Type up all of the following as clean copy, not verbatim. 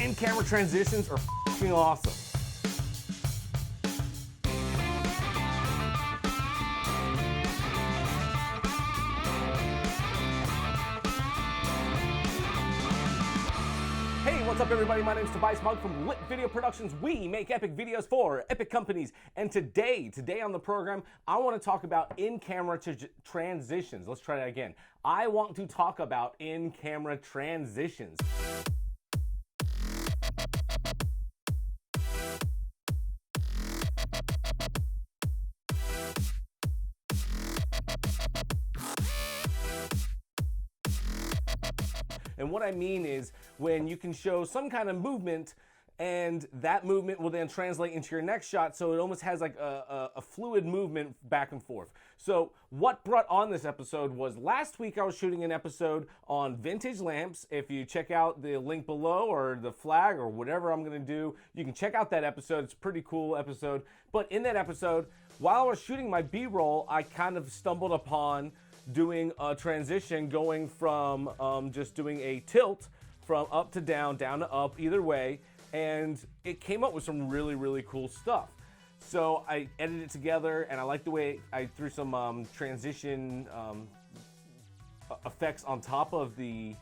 in-camera transitions are f***ing awesome. Hey, what's up everybody? My name's Tobias Mugg from Lit Video Productions. We make epic videos for epic companies. And today on the program, I want to talk about in-camera transitions. Let's try that again. I want to talk about in-camera transitions. And what I mean is when you can show some kind of movement and that movement will then translate into your next shot, so it almost has like a fluid movement back and forth. So what brought on this episode was last week I was shooting an episode on vintage lamps. If you check out the link below or the flag or whatever I'm gonna do, you can check out that episode. It's a pretty cool episode. But in that episode, while I was shooting my B-roll, I kind of stumbled upon doing a transition going from just doing a tilt from up to down, down to up, either way, and it came up with some really, really cool stuff. So I edited it together, and I like the way I threw some transition effects on top of the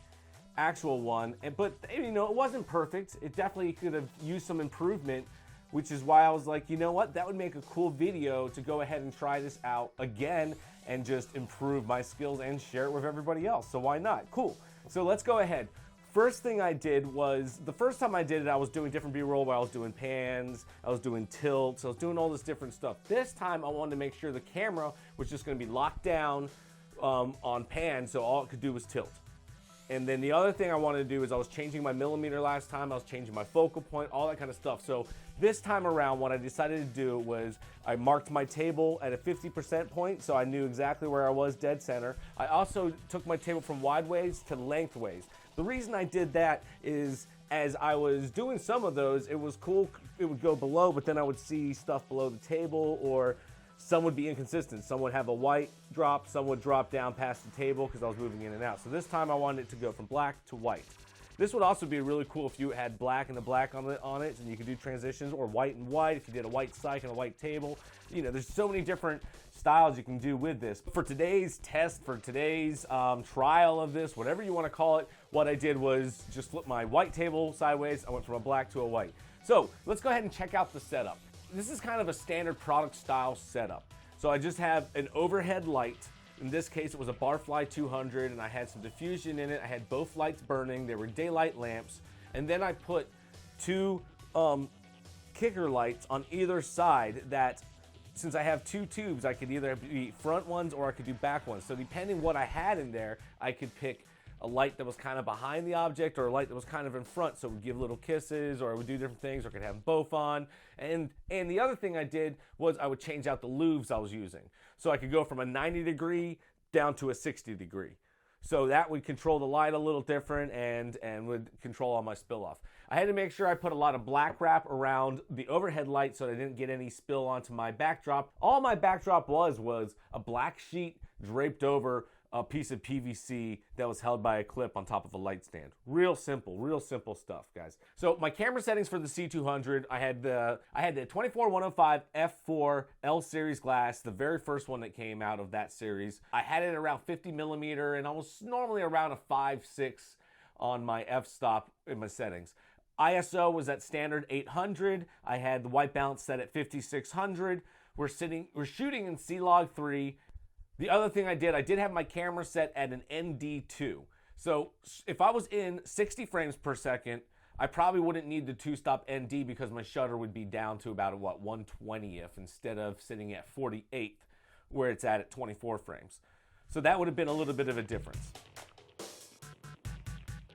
actual one, but you know, it wasn't perfect. It definitely could have used some improvement, which is why I was like, you know what, that would make a cool video to go ahead and try this out again and just improve my skills and share it with everybody else. So why not? Cool. So let's go ahead. First thing I did was, the first time I did it, I was doing different B-roll where I was doing pans, I was doing tilts, I was doing all this different stuff. This time I wanted to make sure the camera was just gonna be locked down on pan, so all it could do was tilt. And then the other thing I wanted to do is I was changing my millimeter last time, I was changing my focal point, all that kind of stuff. So this time around, what I decided to do was I marked my table at a 50% point, so I knew exactly where I was dead center. I also took my table from wideways to lengthways. The reason I did that is as I was doing some of those, it was cool, it would go below, but then I would see stuff below the table, or some would be inconsistent. Some would have a white drop, some would drop down past the table because I was moving in and out. So this time I wanted it to go from black to white. This would also be really cool if you had black and a black on it, and you could do transitions, or white and white if you did a white cyc and a white table. You know, there's so many different styles you can do with this. For today's test, for today's trial of this, whatever you want to call it, what I did was just flip my white table sideways. I went from a black to a white. So let's go ahead and check out the setup. This is kind of a standard product style setup. So I just have an overhead light. In this case, it was a BarFly 200, and I had some diffusion in it. I had both lights burning. They were daylight lamps. And then I put two kicker lights on either side that, since I have two tubes, I could either be front ones or I could do back ones. So depending what I had in there, I could pick a light that was kind of behind the object or a light that was kind of in front, so it would give little kisses, or it would do different things, or I could have them both on. And the other thing I did was I would change out the louves I was using. So I could go from a 90 degree down to a 60 degree. So that would control the light a little different and would control all my spill off. I had to make sure I put a lot of black wrap around the overhead light so I didn't get any spill onto my backdrop. All my backdrop was a black sheet draped over a piece of PVC that was held by a clip on top of a light stand. Real simple stuff, guys. So my camera settings for the C200, I had the 24-105 f4 L series glass, the very first one that came out of that series. I had it around 50 millimeter, and I was normally around a 5.6 on my f-stop in my settings. ISO was at standard 800. I had the white balance set at 5600. We're shooting in C-Log 3. The other thing I did have my camera set at an ND2. So if I was in 60 frames per second, I probably wouldn't need the two-stop ND because my shutter would be down to about, 1/20th instead of sitting at 48th where it's at 24 frames. So that would have been a little bit of a difference.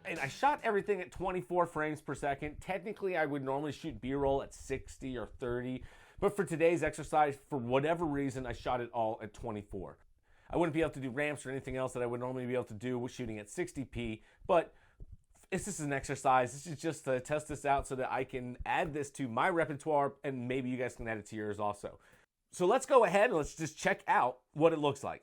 And I shot everything at 24 frames per second. Technically, I would normally shoot B-roll at 60 or 30. But for today's exercise, for whatever reason, I shot it all at 24. I wouldn't be able to do ramps or anything else that I would normally be able to do with shooting at 60p, but this is an exercise. This is just to test this out so that I can add this to my repertoire, and maybe you guys can add it to yours also. So let's go ahead and let's just check out what it looks like.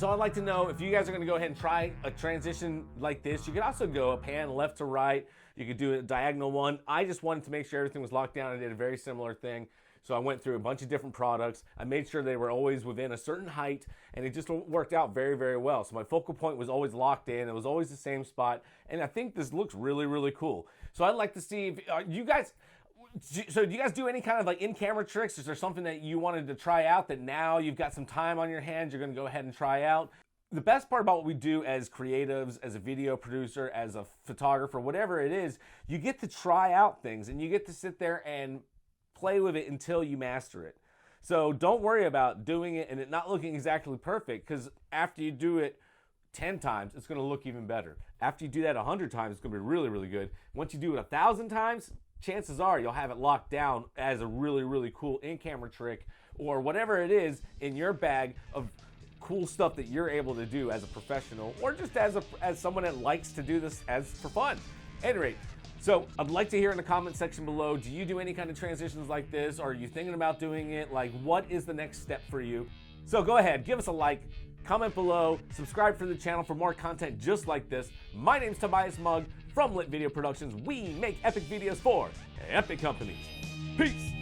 So I'd like to know if you guys are gonna go ahead and try a transition like this. You could also go a pan left to right. You could do a diagonal one. I just wanted to make sure everything was locked down. I did a very similar thing. So I went through a bunch of different products. I made sure they were always within a certain height, and it just worked out very, very well. So my focal point was always locked in. It was always the same spot, and I think this looks really, really cool. So I'd like to see if you guys, so do you guys do any kind of like in-camera tricks? Is there something that you wanted to try out that now you've got some time on your hands, you're gonna go ahead and try out? The best part about what we do as creatives, as a video producer, as a photographer, whatever it is, you get to try out things, and you get to sit there and play with it until you master it. So don't worry about doing it and it not looking exactly perfect, because after you do it 10 times, it's gonna look even better. After you do that 100 times, it's gonna be really, really good. Once you do it 1,000 times, chances are you'll have it locked down as a really, really cool in-camera trick, or whatever it is in your bag of cool stuff that you're able to do as a professional, or just as someone that likes to do this as for fun. At any rate, so I'd like to hear in the comment section below, do you do any kind of transitions like this? Are you thinking about doing it? Like, what is the next step for you? So go ahead, give us a like, comment below, subscribe for the channel for more content just like this. My name's Tobias Mugg from Lit Video Productions. We make epic videos for epic companies. Peace.